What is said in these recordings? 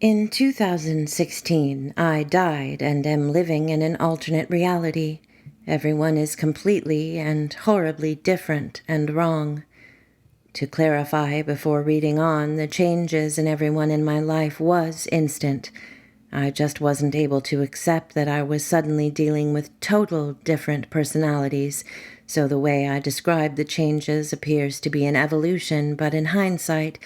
In 2016, I died and am living in an alternate reality. Everyone is completely and horribly different and wrong. To clarify before reading on, the changes in everyone in my life was instant. I just wasn't able to accept that I was suddenly dealing with total different personalities, so the way I describe the changes appears to be an evolution, but in hindsight,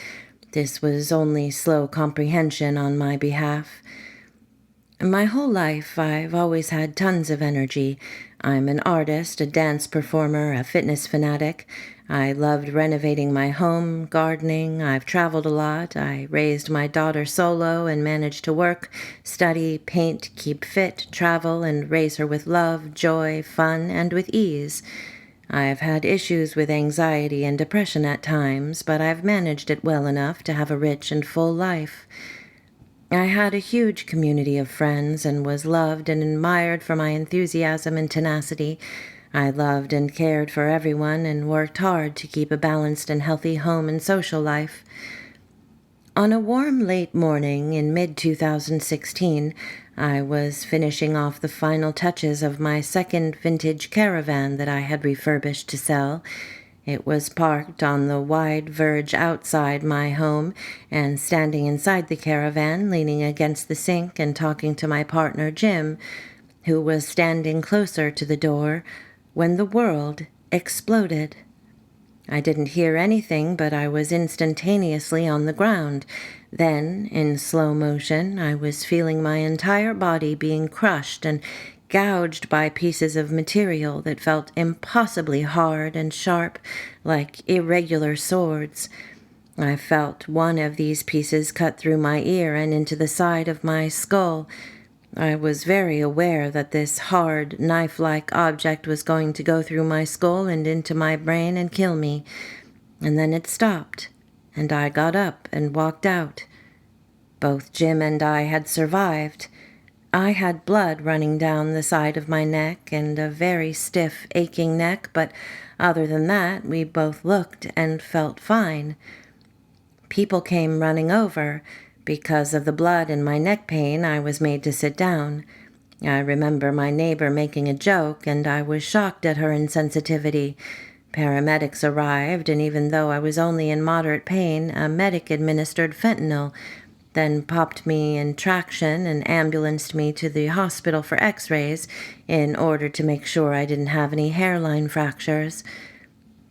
this was only slow comprehension on my behalf. My whole life, I've always had tons of energy. I'm an artist, a dance performer, a fitness fanatic. I loved renovating my home, gardening. I've traveled a lot. I raised my daughter solo and managed to work, study, paint, keep fit, travel, and raise her with love, joy, fun, and with ease. I've had issues with anxiety and depression at times, but I've managed it well enough to have a rich and full life. I had a huge community of friends and was loved and admired for my enthusiasm and tenacity. I loved and cared for everyone and worked hard to keep a balanced and healthy home and social life. On a warm late morning in mid-2016, I was finishing off the final touches of my second vintage caravan that I had refurbished to sell. It was parked on the wide verge outside my home, and standing inside the caravan, leaning against the sink and talking to my partner Jim, who was standing closer to the door, when the world exploded. I didn't hear anything, but I was instantaneously on the ground. Then, in slow motion, I was feeling my entire body being crushed and gouged by pieces of material that felt impossibly hard and sharp, like irregular swords. I felt one of these pieces cut through my ear and into the side of my skull. I was very aware that this hard, knife-like object was going to go through my skull and into my brain and kill me. And then it stopped, and I got up and walked out. Both Jim and I had survived. I had blood running down the side of my neck and a very stiff, aching neck, but other than that, we both looked and felt fine. People came running over. Because of the blood and my neck pain, I was made to sit down. I remember my neighbor making a joke, and I was shocked at her insensitivity. Paramedics arrived, and even though I was only in moderate pain, a medic administered fentanyl, then popped me in traction and ambulanced me to the hospital for x-rays in order to make sure I didn't have any hairline fractures.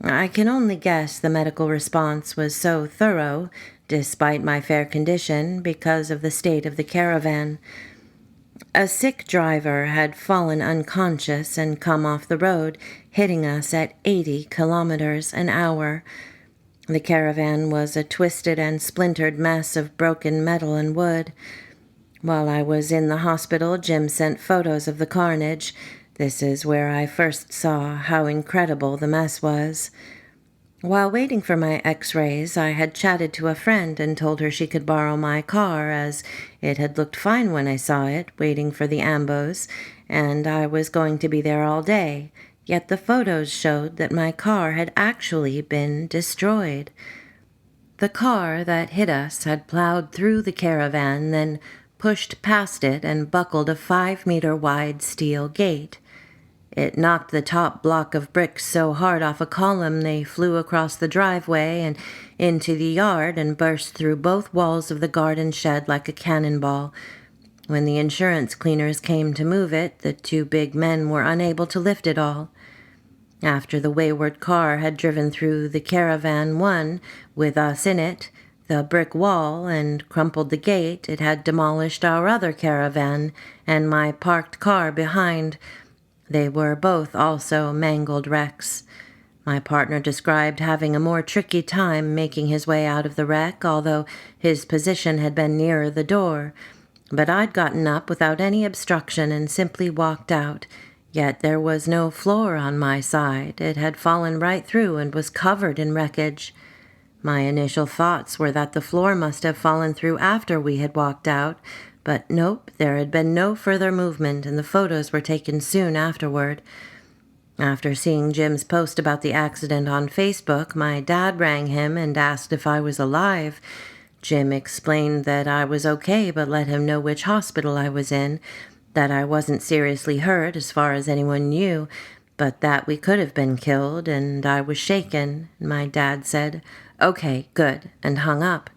I can only guess the medical response was so thorough, despite my fair condition, because of the state of the caravan. A sick driver had fallen unconscious and come off the road, hitting us at 80 kilometers an hour. The caravan was a twisted and splintered mess of broken metal and wood. While I was in the hospital, Jim sent photos of the carnage. This is where I first saw how incredible the mess was. While waiting for my x-rays, I had chatted to a friend and told her she could borrow my car, as it had looked fine when I saw it, waiting for the ambos, and I was going to be there all day. Yet the photos showed that my car had actually been destroyed. The car that hit us had plowed through the caravan, then pushed past it and buckled a 5-meter-wide steel gate. It knocked the top block of bricks so hard off a column they flew across the driveway and into the yard and burst through both walls of the garden shed like a cannonball. When the insurance cleaners came to move it, the two big men were unable to lift it all. After the wayward car had driven through the caravan one, with us in it, the brick wall, and crumpled the gate, it had demolished our other caravan and my parked car behind. They were both also mangled wrecks. My partner described having a more tricky time making his way out of the wreck, although his position had been nearer the door. But I'd gotten up without any obstruction and simply walked out. Yet there was no floor on my side. It had fallen right through and was covered in wreckage. My initial thoughts were that the floor must have fallen through after we had walked out, but nope, there had been no further movement, and the photos were taken soon afterward. After seeing Jim's post about the accident on Facebook, my dad rang him and asked if I was alive. Jim explained that I was okay, but let him know which hospital I was in, that I wasn't seriously hurt as far as anyone knew, but that we could have been killed, and I was shaken. My dad said, "Okay, good," and hung up.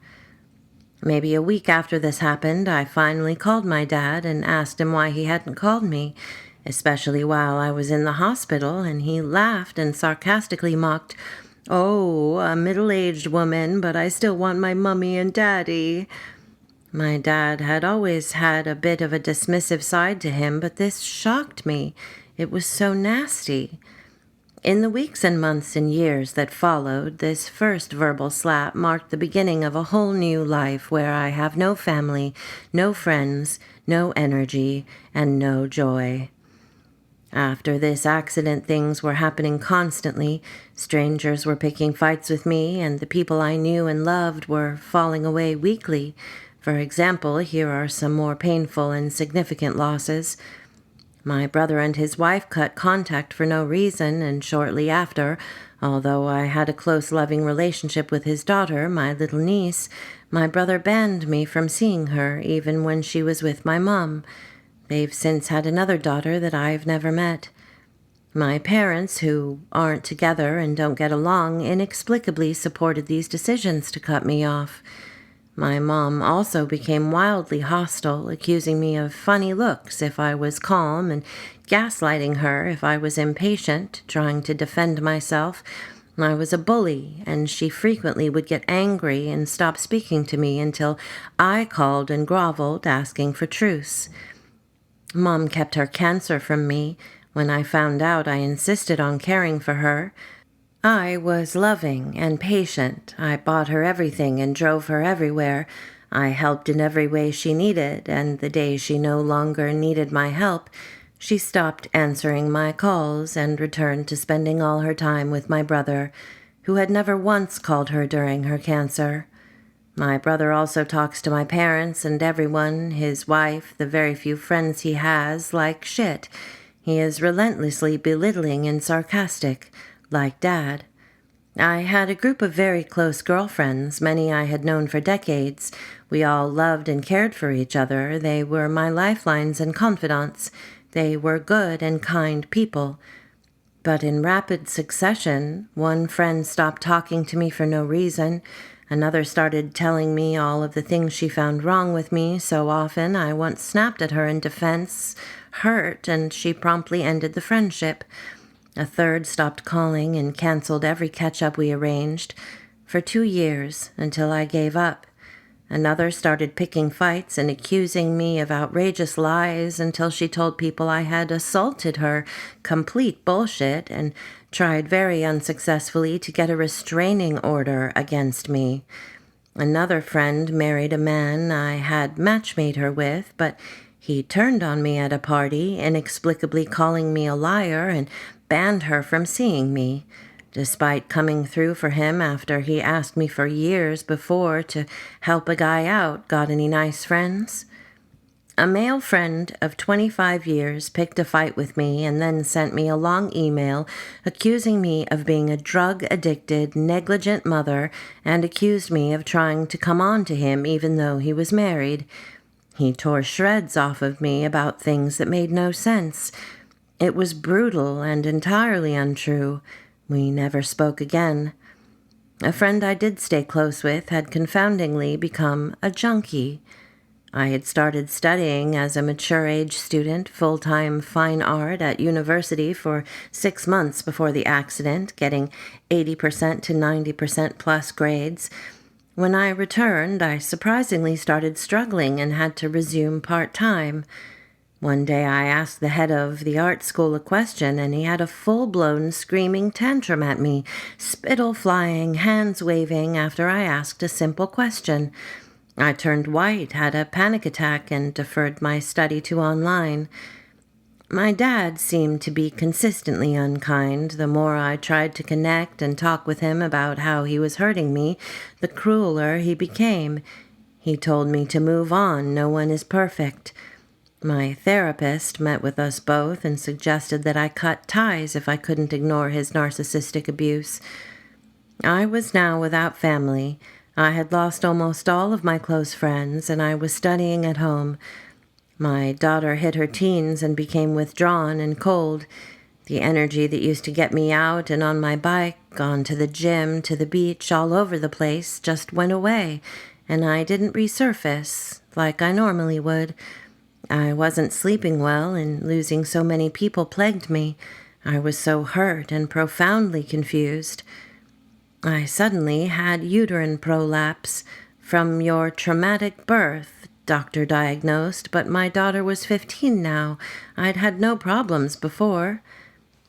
Maybe a week after this happened, I finally called my dad and asked him why he hadn't called me, especially while I was in the hospital, and he laughed and sarcastically mocked, "Oh, a middle-aged woman, but I still want my mummy and daddy." My dad had always had a bit of a dismissive side to him, but this shocked me. It was so nasty. In the weeks and months and years that followed, this first verbal slap marked the beginning of a whole new life where I have no family, no friends, no energy, and no joy. After this accident, things were happening constantly. Strangers were picking fights with me, and the people I knew and loved were falling away weekly. For example, here are some more painful and significant losses. My brother and his wife cut contact for no reason, and shortly after, although I had a close, loving relationship with his daughter, my little niece, my brother banned me from seeing her, even when she was with my mom. They've since had another daughter that I've never met. My parents, who aren't together and don't get along, inexplicably supported these decisions to cut me off. My mom also became wildly hostile, accusing me of funny looks if I was calm and gaslighting her if I was impatient, trying to defend myself. I was a bully, and she frequently would get angry and stop speaking to me until I called and groveled, asking for truce. Mom kept her cancer from me. When I found out, I insisted on caring for her. I was loving and patient. I bought her everything and drove her everywhere. I helped in every way she needed, and the day she no longer needed my help, she stopped answering my calls and returned to spending all her time with my brother, who had never once called her during her cancer. My brother also talks to my parents and everyone, his wife, the very few friends he has, like shit. He is relentlessly belittling and sarcastic, like Dad. I had a group of very close girlfriends, many I had known for decades. We all loved and cared for each other. They were my lifelines and confidants. They were good and kind people. But in rapid succession, one friend stopped talking to me for no reason. Another started telling me all of the things she found wrong with me so often I once snapped at her in defense, hurt, and she promptly ended the friendship. A third stopped calling and canceled every catch-up we arranged for 2 years until I gave up. Another started picking fights and accusing me of outrageous lies until she told people I had assaulted her, complete bullshit, and tried very unsuccessfully to get a restraining order against me. Another friend married a man I had matchmade her with, but he turned on me at a party, inexplicably calling me a liar and banned her from seeing me, despite coming through for him after he asked me for years before to help a guy out. Got any nice friends? A male friend of 25 years picked a fight with me and then sent me a long email accusing me of being a drug-addicted, negligent mother and accused me of trying to come on to him even though he was married. He tore shreds off of me about things that made no sense. It was brutal and entirely untrue. We never spoke again. A friend I did stay close with had confoundingly become a junkie. I had started studying as a mature-age student, full-time fine art at university for 6 months before the accident, getting 80% to 90% plus grades. When I returned, I surprisingly started struggling and had to resume part-time. One day I asked the head of the art school a question, and he had a full-blown screaming tantrum at me, spittle flying, hands waving after I asked a simple question. I turned white, had a panic attack, and deferred my study to online. My dad seemed to be consistently unkind. The more I tried to connect and talk with him about how he was hurting me, the crueler he became. He told me to move on. No one is perfect. My therapist met with us both and suggested that I cut ties if I couldn't ignore his narcissistic abuse. I was now without family. I had lost almost all of my close friends, and I was studying at home. My daughter hit her teens and became withdrawn and cold. The energy that used to get me out and on my bike, gone to the gym, to the beach, all over the place, just went away, and I didn't resurface like I normally would. I wasn't sleeping well, and losing so many people plagued me. I was so hurt and profoundly confused. I suddenly had uterine prolapse from your traumatic birth, doctor diagnosed, but my daughter was 15 now. I'd had no problems before.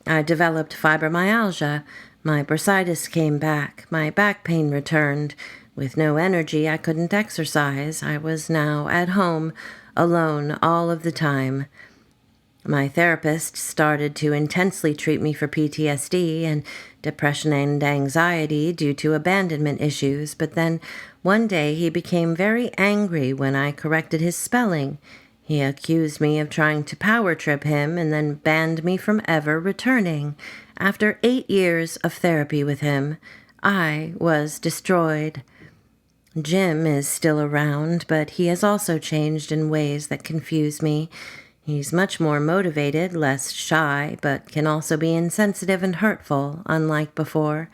I developed fibromyalgia. My bursitis came back. My back pain returned. With no energy, I couldn't exercise. I was now at home, alone all of the time. My therapist started to intensely treat me for PTSD and depression and anxiety due to abandonment issues, but then one day he became very angry when I corrected his spelling. He accused me of trying to power trip him and then banned me from ever returning. After 8 years of therapy with him, I was destroyed. Jim is still around, but he has also changed in ways that confuse me. He's much more motivated, less shy, but can also be insensitive and hurtful, unlike before.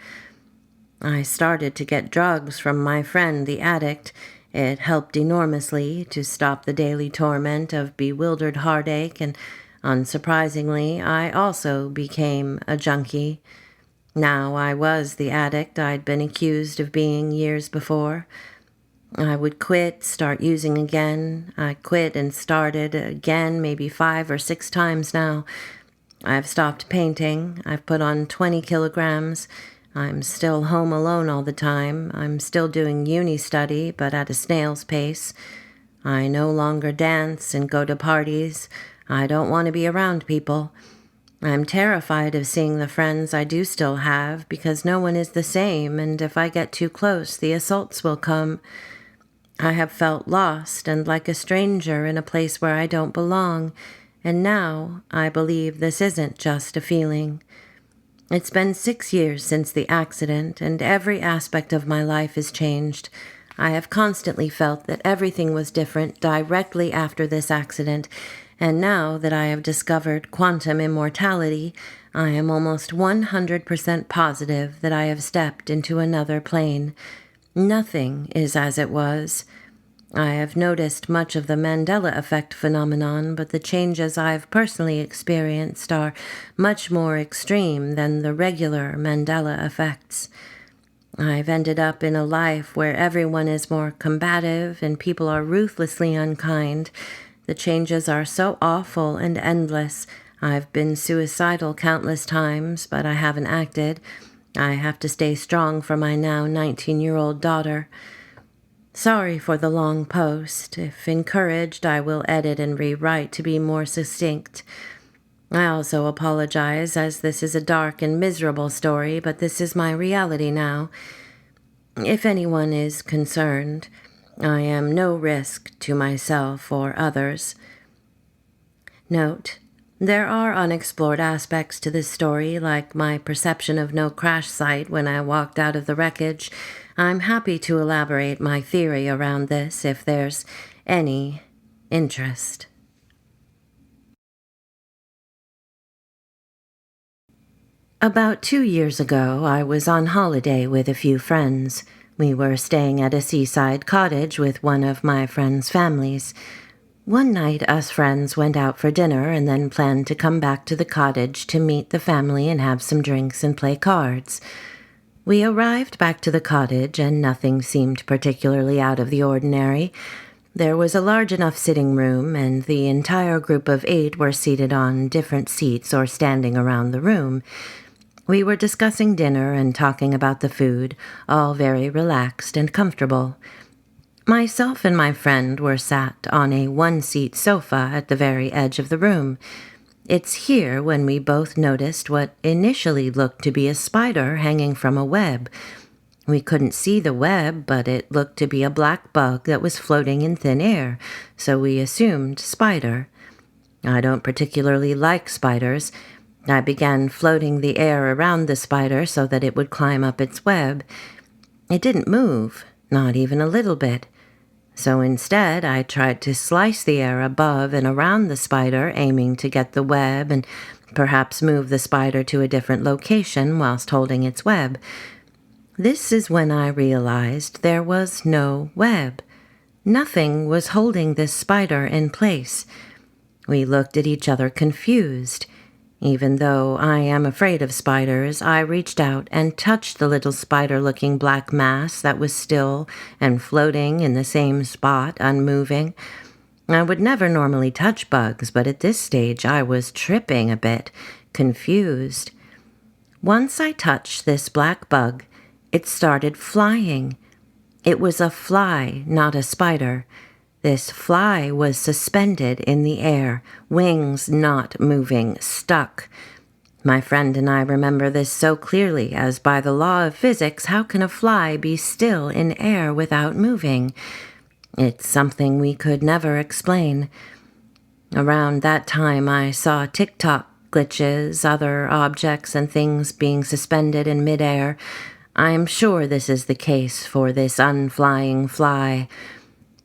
I started to get drugs from my friend, the addict. It helped enormously to stop the daily torment of bewildered heartache, and unsurprisingly, I also became a junkie. Now I was the addict I'd been accused of being years before. I would quit, start using again. I quit and started again maybe 5 or 6 times now. I've stopped painting. I've put on 20 kilograms. I'm still home alone all the time. I'm still doing uni study, but at a snail's pace. I no longer dance and go to parties. I don't want to be around people. I'm terrified of seeing the friends I do still have because no one is the same, and if I get too close, the assaults will come. I have felt lost and like a stranger in a place where I don't belong, and now I believe this isn't just a feeling. It's been 6 years since the accident, and every aspect of my life has changed. I have constantly felt that everything was different directly after this accident, and now that I have discovered quantum immortality, I am almost 100% positive that I have stepped into another plane. Nothing is as it was. I have noticed much of the Mandela effect phenomenon, but the changes I've personally experienced are much more extreme than the regular Mandela effects. I've ended up in a life where everyone is more combative and people are ruthlessly unkind. The changes are so awful and endless. I've been suicidal countless times, but I haven't acted. I have to stay strong for my now 19-year-old daughter. Sorry for the long post. If encouraged, I will edit and rewrite to be more succinct. I also apologize, as this is a dark and miserable story, but this is my reality now. If anyone is concerned, I am no risk to myself or others. Note: there are unexplored aspects to this story, like my perception of no crash site when I walked out of the wreckage. I'm happy to elaborate my theory around this if there's any interest. About 2 years ago, I was on holiday with a few friends. We were staying at a seaside cottage with one of my friends' families. One night, us friends went out for dinner and then planned to come back to the cottage to meet the family and have some drinks and play cards. We arrived back to the cottage, and nothing seemed particularly out of the ordinary. There was a large enough sitting room, and the entire group of 8 were seated on different seats or standing around the room. We were discussing dinner and talking about the food, all very relaxed and comfortable. Myself and my friend were sat on a 1-seat sofa at the very edge of the room. It's here when we both noticed what initially looked to be a spider hanging from a web. We couldn't see the web, but it looked to be a black bug that was floating in thin air, so we assumed spider. I don't particularly like spiders. I began floating the air around the spider so that it would climb up its web. It didn't move. not even a little bit. So instead, I tried to slice the air above and around the spider, aiming to get the web and perhaps move the spider to a different location whilst holding its web. This is when I realized there was no web. Nothing was holding this spider in place. We looked at each other confused. Even though I am afraid of spiders, I reached out and touched the little spider-looking black mass that was still and floating in the same spot, unmoving. I would never normally touch bugs, but at this stage I was tripping a bit, confused. Once I touched this black bug, it started flying. It was a fly, not a spider. This fly was suspended in the air, wings not moving, stuck. My friend and I remember this so clearly, as by the law of physics, how can a fly be still in air without moving? It's something we could never explain. Around that time, I saw TikTok glitches, other objects and things being suspended in midair. I am sure this is the case for this unflying fly.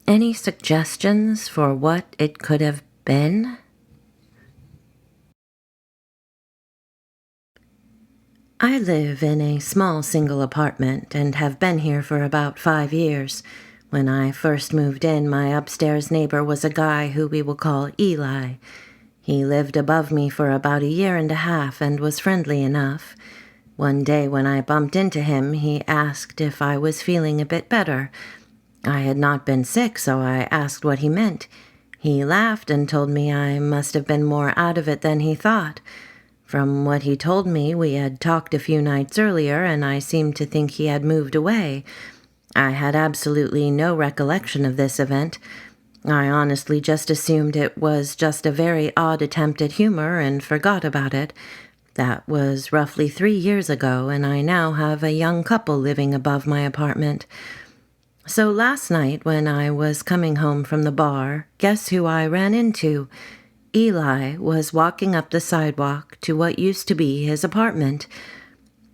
Any suggestions for what it could have been? I live in a small single apartment and have been here for about 5 years. When I first moved in, my upstairs neighbor was a guy who we will call Eli. He lived above me for about 1.5 years and was friendly enough. One day when I bumped into him, he asked if I was feeling a bit better. I had not been sick, so I asked what he meant. He laughed and told me I must have been more out of it than he thought. From what he told me, we had talked a few nights earlier, and I seemed to think he had moved away. I had absolutely no recollection of this event. I honestly just assumed it was just a very odd attempt at humor and forgot about it. That was roughly 3 years ago, and I now have a young couple living above my apartment. So last night, when I was coming home from the bar, guess who I ran into? Eli was walking up the sidewalk to what used to be his apartment.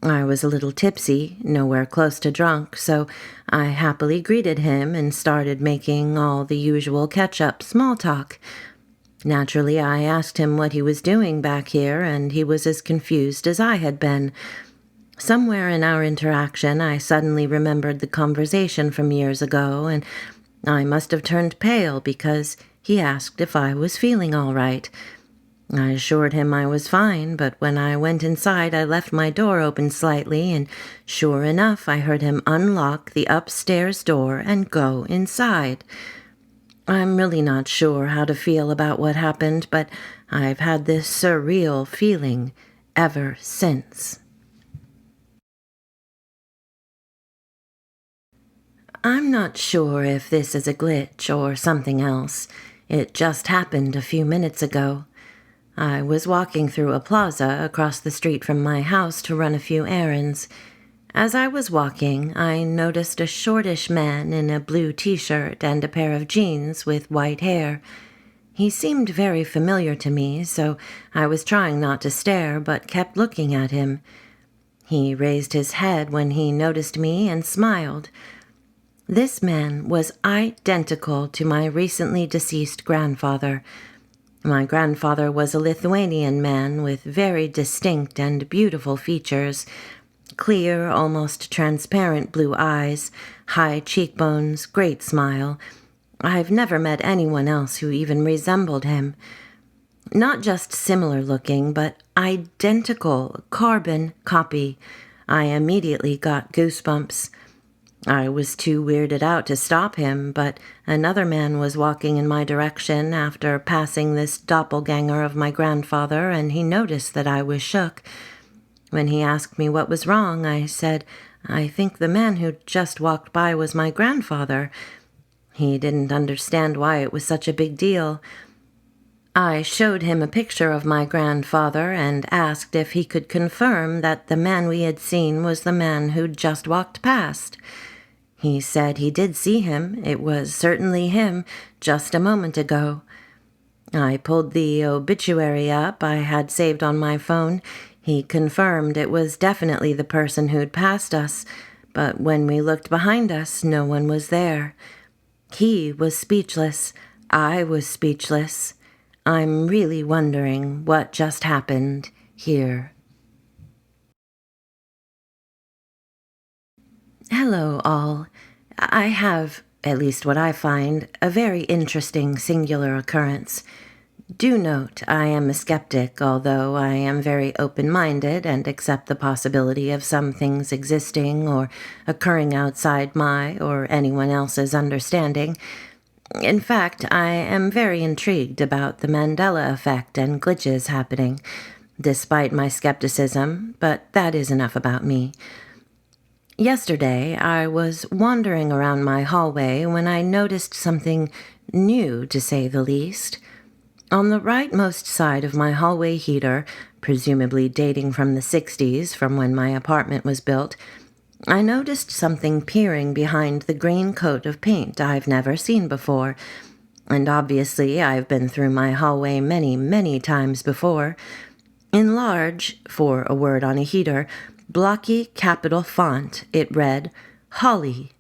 I was a little tipsy, nowhere close to drunk, so I happily greeted him and started making all the usual catch-up small talk. Naturally, I asked him what he was doing back here, and he was as confused as I had been. Somewhere in our interaction, I suddenly remembered the conversation from years ago, and I must have turned pale because he asked if I was feeling all right. I assured him I was fine, but when I went inside, I left my door open slightly, and sure enough, I heard him unlock the upstairs door and go inside. I'm really not sure how to feel about what happened, but I've had this surreal feeling ever since. I'm not sure if this is a glitch or something else. It just happened a few minutes ago. I was walking through a plaza across the street from my house to run a few errands. As I was walking, I noticed a shortish man in a blue t-shirt and a pair of jeans with white hair. He seemed very familiar to me, so I was trying not to stare but kept looking at him. He raised his head when he noticed me and smiled. This man was identical to my recently deceased grandfather. My grandfather was a Lithuanian man with very distinct and beautiful features, clear, almost transparent blue eyes, high cheekbones, great smile. I've never met anyone else who even resembled him. Not just similar looking, but identical, carbon copy. I immediately got goosebumps. I was too weirded out to stop him, but another man was walking in my direction after passing this doppelganger of my grandfather, and he noticed that I was shook. When he asked me what was wrong, I said, "I think the man who just walked by was my grandfather." He didn't understand why it was such a big deal. I showed him a picture of my grandfather and asked if he could confirm that the man we had seen was the man who'd just walked past. He said he did see him. It was certainly him, just a moment ago. I pulled the obituary up I had saved on my phone. He confirmed it was definitely the person who'd passed us, but when we looked behind us, no one was there. He was speechless. I was speechless. I'm really wondering what just happened here. Hello, all. I have, at least what I find, a very interesting singular occurrence. Do note I am a skeptic, although I am very open-minded and accept the possibility of some things existing or occurring outside my or anyone else's understanding. In fact, I am very intrigued about the Mandela effect and glitches happening, despite my skepticism, but that is enough about me. Yesterday, I was wandering around my hallway when I noticed something new, to say the least. On the rightmost side of my hallway heater, presumably dating from the 60s, from when my apartment was built, I noticed something peering behind the green coat of paint I've never seen before, and obviously I've been through my hallway many, many times before. In large, for a word on a heater, blocky capital font, it read, Holly.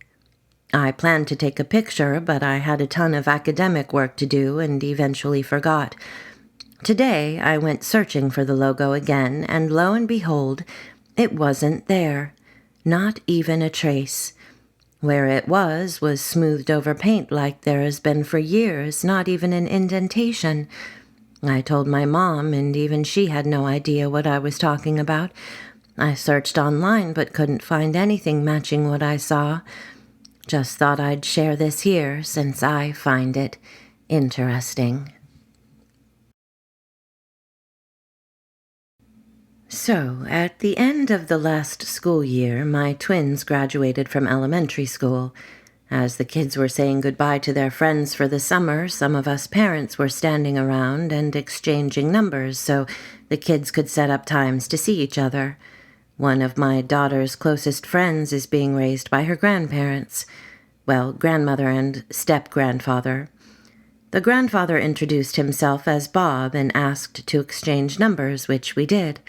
I planned to take a picture, but I had a ton of academic work to do and eventually forgot. Today, I went searching for the logo again, and lo and behold, it wasn't there. Not even a trace. Where it was smoothed over paint like there has been for years, not even an indentation. I told my mom, and even she had no idea what I was talking about. I searched online but couldn't find anything matching what I saw. Just thought I'd share this here since I find it interesting. So, at the end of the last school year, my twins graduated from elementary school. As the kids were saying goodbye to their friends for the summer, some of us parents were standing around and exchanging numbers so the kids could set up times to see each other. One of my daughter's closest friends is being raised by her grandparents. Well, grandmother and step-grandfather. The grandfather introduced himself as Bob and asked to exchange numbers, which we did.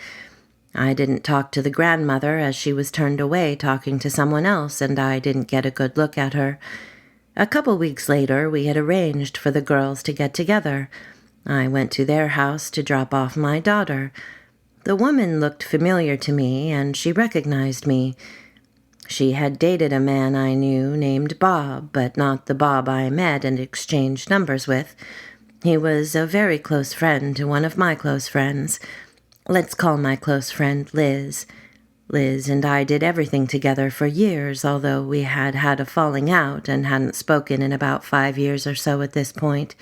I didn't talk to the grandmother as she was turned away talking to someone else, and I didn't get a good look at her. A couple weeks later, we had arranged for the girls to get together. I went to their house to drop off my daughter. The woman looked familiar to me, and she recognized me. She had dated a man I knew named Bob, but not the Bob I met and exchanged numbers with. He was a very close friend to one of my close friends. Let's call my close friend Liz. Liz and I did everything together for years, although we had had a falling out and hadn't spoken in about 5 years or so at this point.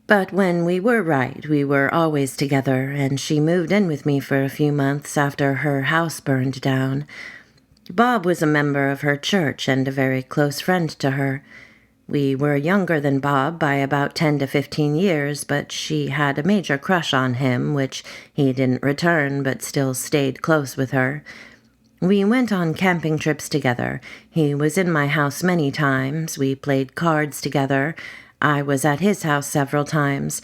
But when we were right, we were always together, and she moved in with me for a few months after her house burned down. Bob was a member of her church and a very close friend to her. We were younger than Bob by about 10 to 15 years, but she had a major crush on him, which he didn't return but still stayed close with her. We went on camping trips together. He was in my house many times. We played cards together. I was at his house several times.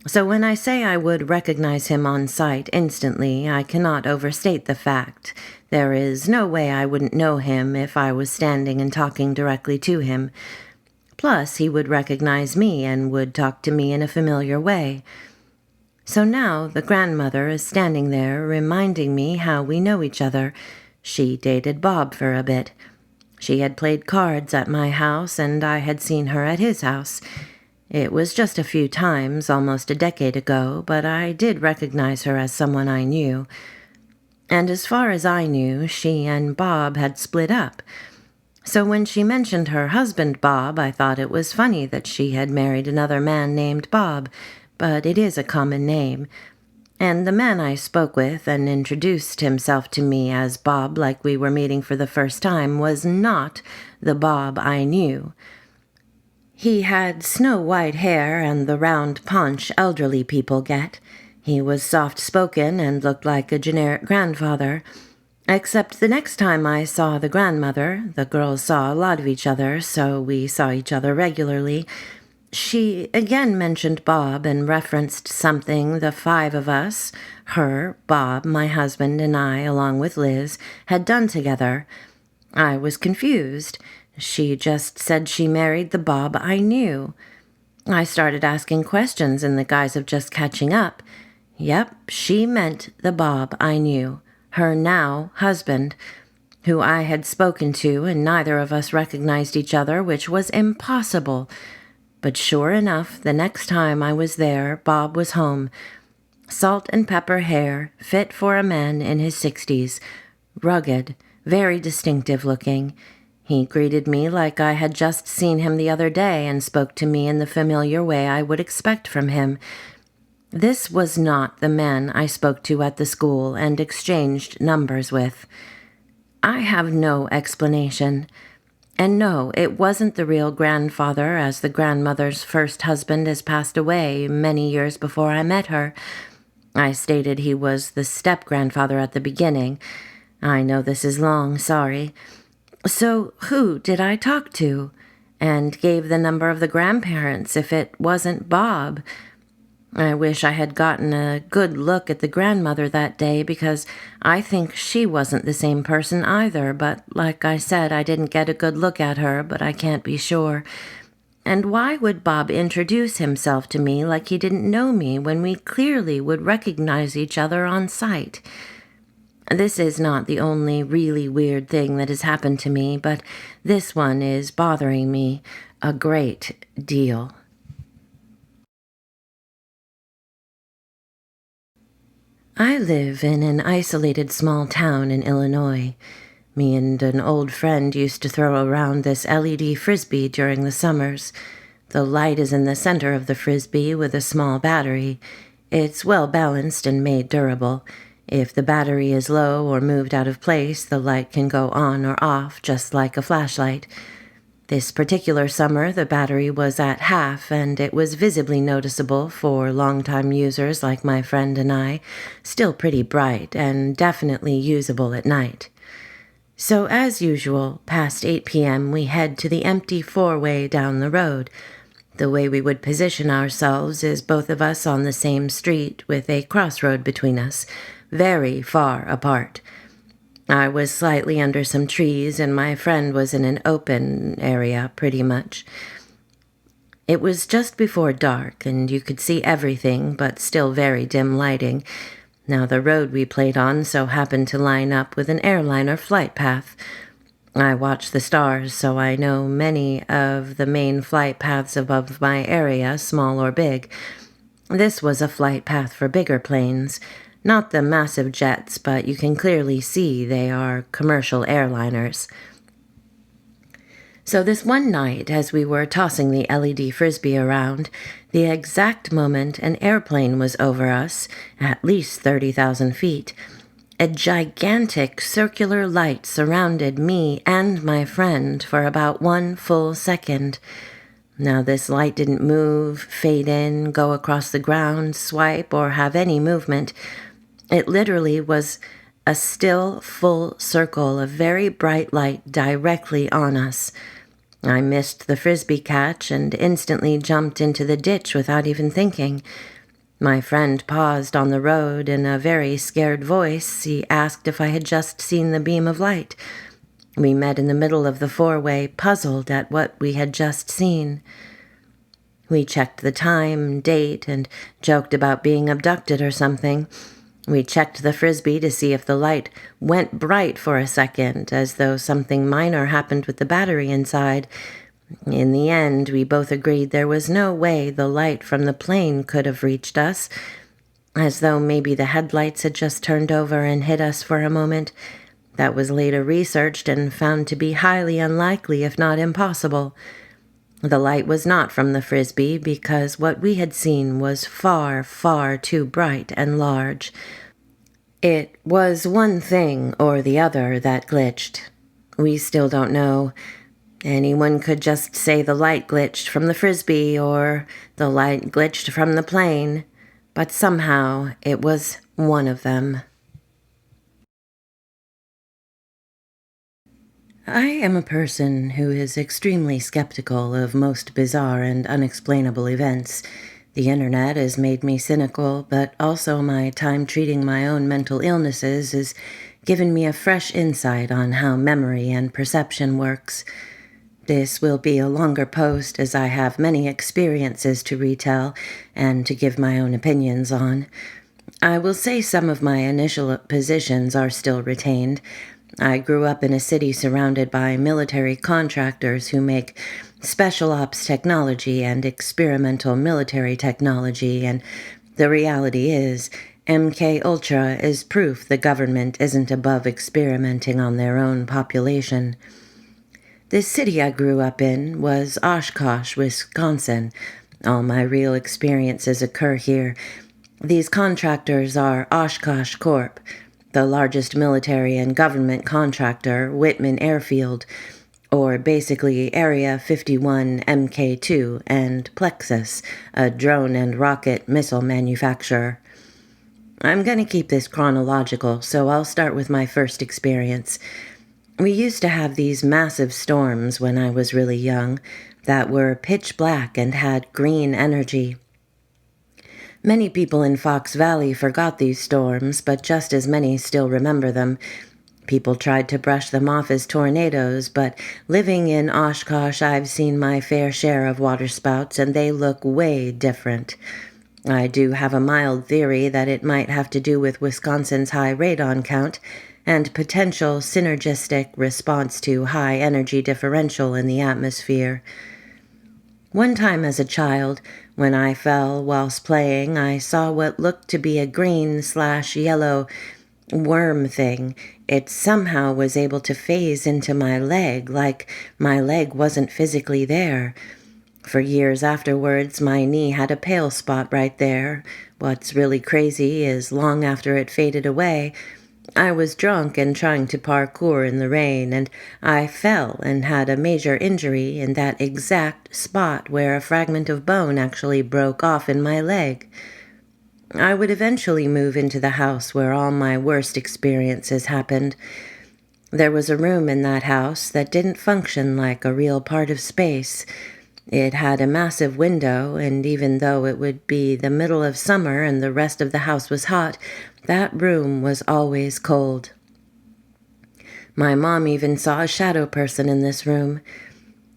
So when I say I would recognize him on sight instantly, I cannot overstate the fact. There is no way I wouldn't know him if I was standing and talking directly to him. Plus, he would recognize me and would talk to me in a familiar way. So now the grandmother is standing there reminding me how we know each other. She dated Bob for a bit. She had played cards at my house, and I had seen her at his house. It was just a few times, almost a decade ago, but I did recognize her as someone I knew. And as far as I knew, she and Bob had split up. So when she mentioned her husband, Bob, I thought it was funny that she had married another man named Bob, but it is a common name. And the man I spoke with and introduced himself to me as Bob like we were meeting for the first time was not the Bob I knew. He had snow-white hair and the round paunch elderly people get. He was soft-spoken and looked like a generic grandfather. Except the next time I saw the grandmother, the girls saw a lot of each other, so we saw each other regularly. She again mentioned Bob and referenced something the 5 of us, her, Bob, my husband, and I, along with Liz, had done together. I was confused. She just said she married the Bob I knew. I started asking questions in the guise of just catching up. Yep, she meant the Bob I knew, her now husband, who I had spoken to, and neither of us recognized each other, which was impossible. But sure enough, the next time I was there, Bob was home. Salt and pepper hair, fit for a man in his 60s, rugged, very distinctive looking. He greeted me like I had just seen him the other day and spoke to me in the familiar way I would expect from him. This was not the man I spoke to at the school and exchanged numbers with. I have no explanation. And no, it wasn't the real grandfather, as the grandmother's first husband has passed away many years before I met her. I stated he was the step-grandfather at the beginning. I know this is long, sorry. So who did I talk to? And gave the number of the grandparents if it wasn't Bob. I wish I had gotten a good look at the grandmother that day, because I think she wasn't the same person either, but like I said, I didn't get a good look at her, but I can't be sure. And why would Bob introduce himself to me like he didn't know me when we clearly would recognize each other on sight? This is not the only really weird thing that has happened to me, but this one is bothering me a great deal. I live in an isolated small town in Illinois. Me and an old friend used to throw around this LED Frisbee during the summers. The light is in the center of the Frisbee with a small battery. It's well balanced and made durable. If the battery is low or moved out of place, the light can go on or off just like a flashlight. This particular summer, the battery was at half, and it was visibly noticeable for longtime users like my friend and I, still pretty bright and definitely usable at night. So as usual, past 8 p.m., we head to the empty four-way down the road. The way we would position ourselves is both of us on the same street with a crossroad between us, very far apart. I was slightly under some trees, and my friend was in an open area, pretty much. It was just before dark, and you could see everything, but still very dim lighting. Now, the road we played on so happened to line up with an airliner flight path. I watch the stars, so I know many of the main flight paths above my area, small or big. This was a flight path for bigger planes. Not the massive jets, but you can clearly see they are commercial airliners. So this one night, as we were tossing the LED Frisbee around, the exact moment an airplane was over us, at least 30,000 feet, a gigantic circular light surrounded me and my friend for about 1 full second. Now, this light didn't move, fade in, go across the ground, swipe, or have any movement. It literally was a still, full circle of very bright light directly on us. I missed the Frisbee catch and instantly jumped into the ditch without even thinking. My friend paused on the road. In a very scared voice, he asked if I had just seen the beam of light. We met in the middle of the four-way, puzzled at what we had just seen. We checked the time, date, and joked about being abducted or something. We checked the Frisbee to see if the light went bright for a second, as though something minor happened with the battery inside. In the end, we both agreed there was no way the light from the plane could have reached us, as though maybe the headlights had just turned over and hit us for a moment. That was later researched and found to be highly unlikely, if not impossible. The light was not from the Frisbee, because what we had seen was far, far too bright and large. It was one thing or the other that glitched. We still don't know. Anyone could just say the light glitched from the Frisbee or the light glitched from the plane, but somehow it was one of them. I am a person who is extremely skeptical of most bizarre and unexplainable events. The internet has made me cynical, but also my time treating my own mental illnesses has given me a fresh insight on how memory and perception works. This will be a longer post as I have many experiences to retell and to give my own opinions on. I will say some of my initial positions are still retained. I grew up in a city surrounded by military contractors who make special ops technology and experimental military technology, and the reality is MK Ultra is proof the government isn't above experimenting on their own population. The city I grew up in was Oshkosh, Wisconsin. All my real experiences occur here. These contractors are Oshkosh Corp., the largest military and government contractor, Whitman Airfield, or basically Area 51 MK2, and Plexus, a drone and rocket missile manufacturer. I'm going to keep this chronological, so I'll start with my first experience. We used to have these massive storms when I was really young that were pitch black and had green energy. Many people in Fox Valley forgot these storms, but just as many still remember them. People tried to brush them off as tornadoes, but living in Oshkosh, I've seen my fair share of waterspouts, and they look way different. I do have a mild theory that it might have to do with Wisconsin's high radon count and potential synergistic response to high energy differential in the atmosphere. One time as a child, when I fell whilst playing, I saw what looked to be a green/yellow worm thing. It somehow was able to phase into my leg, like my leg wasn't physically there. For years afterwards, my knee had a pale spot right there. What's really crazy is long after it faded away, I was drunk and trying to parkour in the rain, and I fell and had a major injury in that exact spot where a fragment of bone actually broke off in my leg. I would eventually move into the house where all my worst experiences happened. There was a room in that house that didn't function like a real part of space. It had a massive window, and even though it would be the middle of summer and the rest of the house was hot, that room was always cold. My mom even saw a shadow person in this room.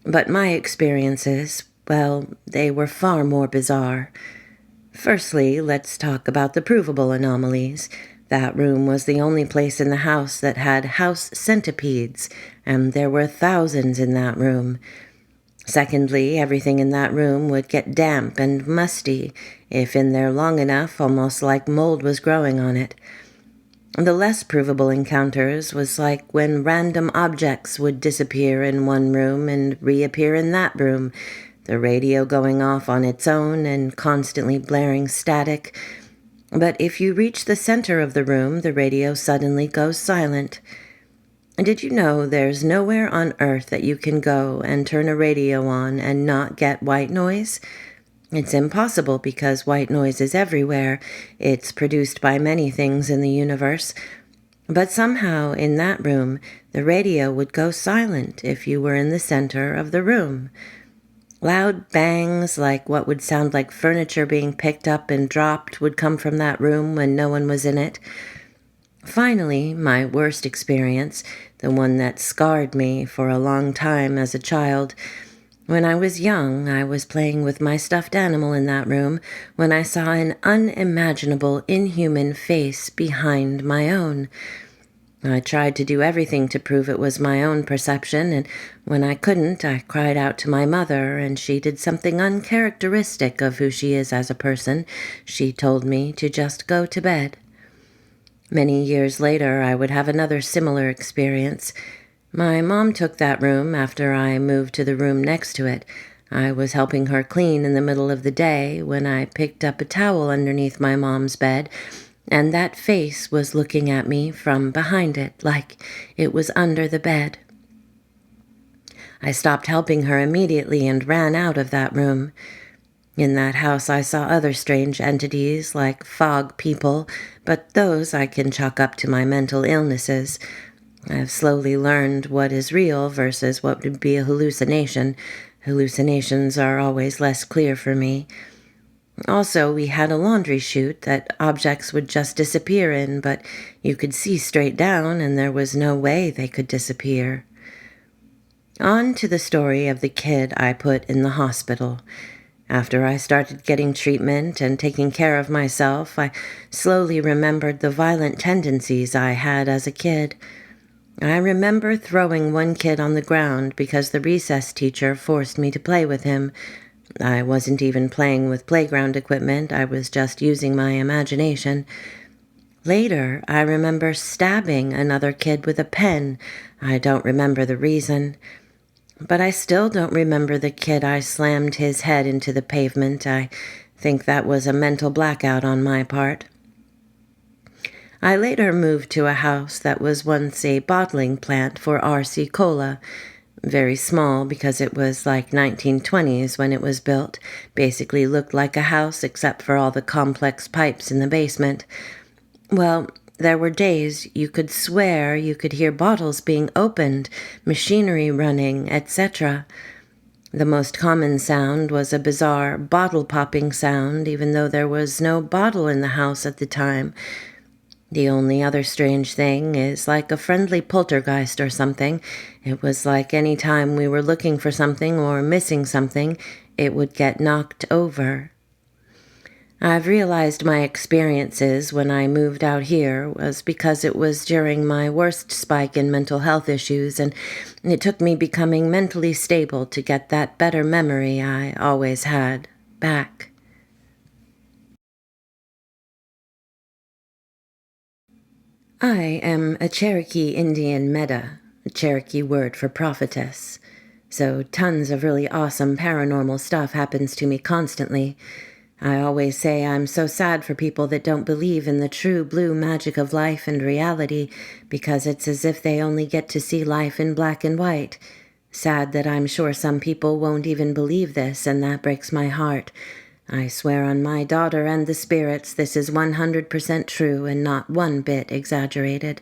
But my experiences, well, they were far more bizarre. Firstly, let's talk about the provable anomalies. That room was the only place in the house that had house centipedes, and there were thousands in that room. Secondly, everything in that room would get damp and musty, if in there long enough, almost like mold was growing on it. The less provable encounters was like when random objects would disappear in one room and reappear in that room, the radio going off on its own and constantly blaring static. But if you reach the center of the room, the radio suddenly goes silent. Did you know there's nowhere on Earth that you can go and turn a radio on and not get white noise? It's impossible because white noise is everywhere. It's produced by many things in the universe. But somehow in that room, the radio would go silent if you were in the center of the room. Loud bangs, like what would sound like furniture being picked up and dropped, would come from that room when no one was in it. Finally, my worst experience, the one that scarred me for a long time as a child. When I was young, I was playing with my stuffed animal in that room when I saw an unimaginable, inhuman face behind my own. I tried to do everything to prove it was my own perception, and when I couldn't, I cried out to my mother, and she did something uncharacteristic of who she is as a person. She told me to just go to bed. Many years later, I would have another similar experience. My mom took that room after I moved to the room next to it. I was helping her clean in the middle of the day when I picked up a towel underneath my mom's bed, and that face was looking at me from behind it, like it was under the bed. I stopped helping her immediately and ran out of that room. In that house I saw other strange entities like fog people, but those I can chalk up to my mental illnesses. I've slowly learned what is real versus what would be a hallucination. Hallucinations are always less clear for me. Also, we had a laundry chute that objects would just disappear in, but you could see straight down and there was no way they could disappear. On to the story of the kid I put in the hospital. After I started getting treatment and taking care of myself, I slowly remembered the violent tendencies I had as a kid. I remember throwing one kid on the ground because the recess teacher forced me to play with him. I wasn't even playing with playground equipment, I was just using my imagination. Later, I remember stabbing another kid with a pen. I don't remember the reason. But I still don't remember the kid I slammed his head into the pavement. I think that was a mental blackout on my part. I later moved to a house that was once a bottling plant for RC Cola. Very small because it was like 1920s when it was built. Basically looked like a house except for all the complex pipes in the basement. Well, there were days you could swear you could hear bottles being opened, machinery running, etc. The most common sound was a bizarre bottle-popping sound, even though there was no bottle in the house at the time. The only other strange thing is like a friendly poltergeist or something. It was like any time we were looking for something or missing something, it would get knocked over. I've realized my experiences when I moved out here was because it was during my worst spike in mental health issues, and it took me becoming mentally stable to get that better memory I always had back. I am a Cherokee Indian Meda, a Cherokee word for prophetess. So tons of really awesome paranormal stuff happens to me constantly. I always say I'm so sad for people that don't believe in the true blue magic of life and reality because it's as if they only get to see life in black and white. Sad that I'm sure some people won't even believe this, and that breaks my heart. I swear on my daughter and the spirits this is 100% true and not one bit exaggerated.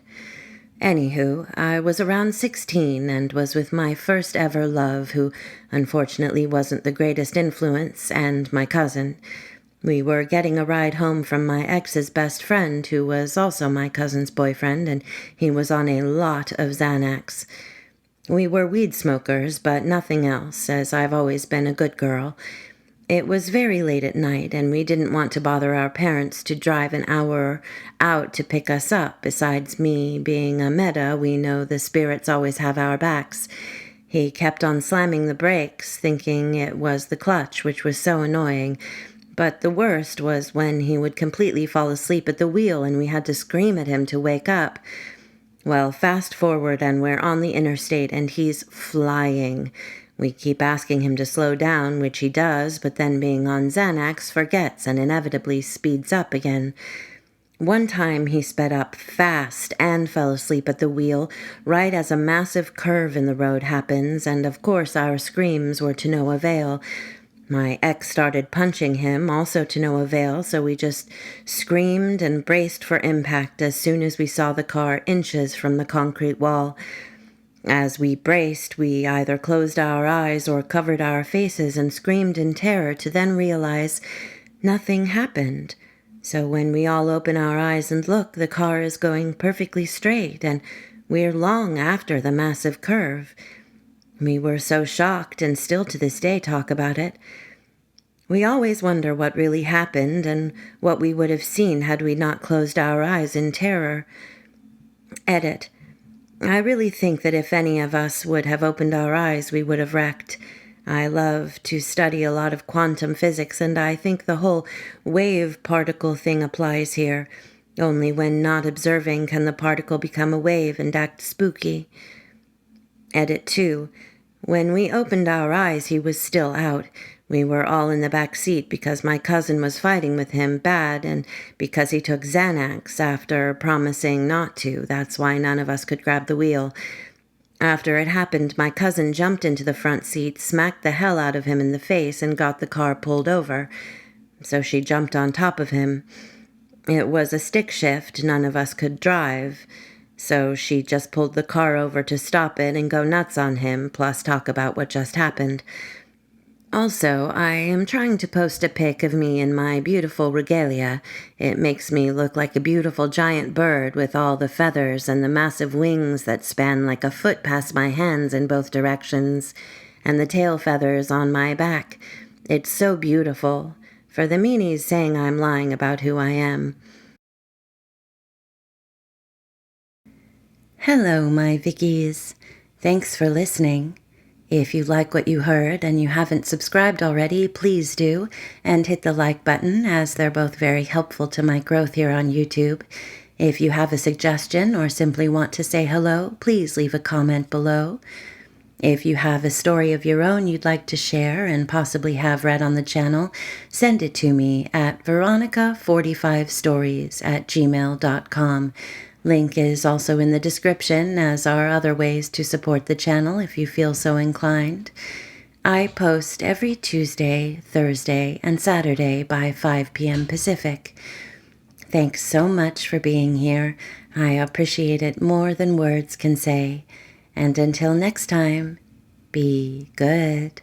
Anywho, I was around 16 and was with my first ever love, who unfortunately wasn't the greatest influence, and my cousin. We were getting a ride home from my ex's best friend, who was also my cousin's boyfriend, and he was on a lot of Xanax. We were weed smokers, but nothing else, as I've always been a good girl. It was very late at night, and we didn't want to bother our parents to drive an hour out to pick us up. Besides me being a Meda, we know the spirits always have our backs. He kept on slamming the brakes, thinking it was the clutch, which was so annoying. But the worst was when he would completely fall asleep at the wheel and we had to scream at him to wake up. Well, fast forward and we're on the interstate and he's flying. We keep asking him to slow down, which he does, but then being on Xanax forgets and inevitably speeds up again. One time he sped up fast and fell asleep at the wheel right as a massive curve in the road happens, and of course our screams were to no avail. My ex started punching him, also to no avail, so we just screamed and braced for impact as soon as we saw the car inches from the concrete wall. As we braced, we either closed our eyes or covered our faces and screamed in terror to then realize nothing happened. So when we all open our eyes and look, the car is going perfectly straight, and we're long after the massive curve. We were so shocked and still to this day talk about it. We always wonder what really happened and what we would have seen had we not closed our eyes in terror. Edit. I really think that if any of us would have opened our eyes, we would have wrecked. I love to study a lot of quantum physics, and I think the whole wave particle thing applies here. Only when not observing can the particle become a wave and act spooky. Edit 2. When we opened our eyes, he was still out. We were all in the back seat because my cousin was fighting with him bad and because he took Xanax after promising not to. That's why none of us could grab the wheel. After it happened, my cousin jumped into the front seat, smacked the hell out of him in the face, and got the car pulled over. So she jumped on top of him. It was a stick shift. None of us could drive. So she just pulled the car over to stop it and go nuts on him, plus talk about what just happened. Also, I am trying to post a pic of me in my beautiful regalia. It makes me look like a beautiful giant bird with all the feathers and the massive wings that span like a foot past my hands in both directions, and the tail feathers on my back. It's so beautiful. For the meanies saying I'm lying about who I am. Hello, my Vickies. Thanks for listening. If you like what you heard and you haven't subscribed already, please do, and hit the like button, as they're both very helpful to my growth here on YouTube. If you have a suggestion or simply want to say hello, please leave a comment below. If you have a story of your own you'd like to share and possibly have read on the channel, send it to me at veronica45stories@gmail.com. Link is also in the description, as are other ways to support the channel if you feel so inclined. I post every Tuesday, Thursday, and Saturday by 5 p.m. Pacific. Thanks so much for being here. I appreciate it more than words can say. And until next time, be good.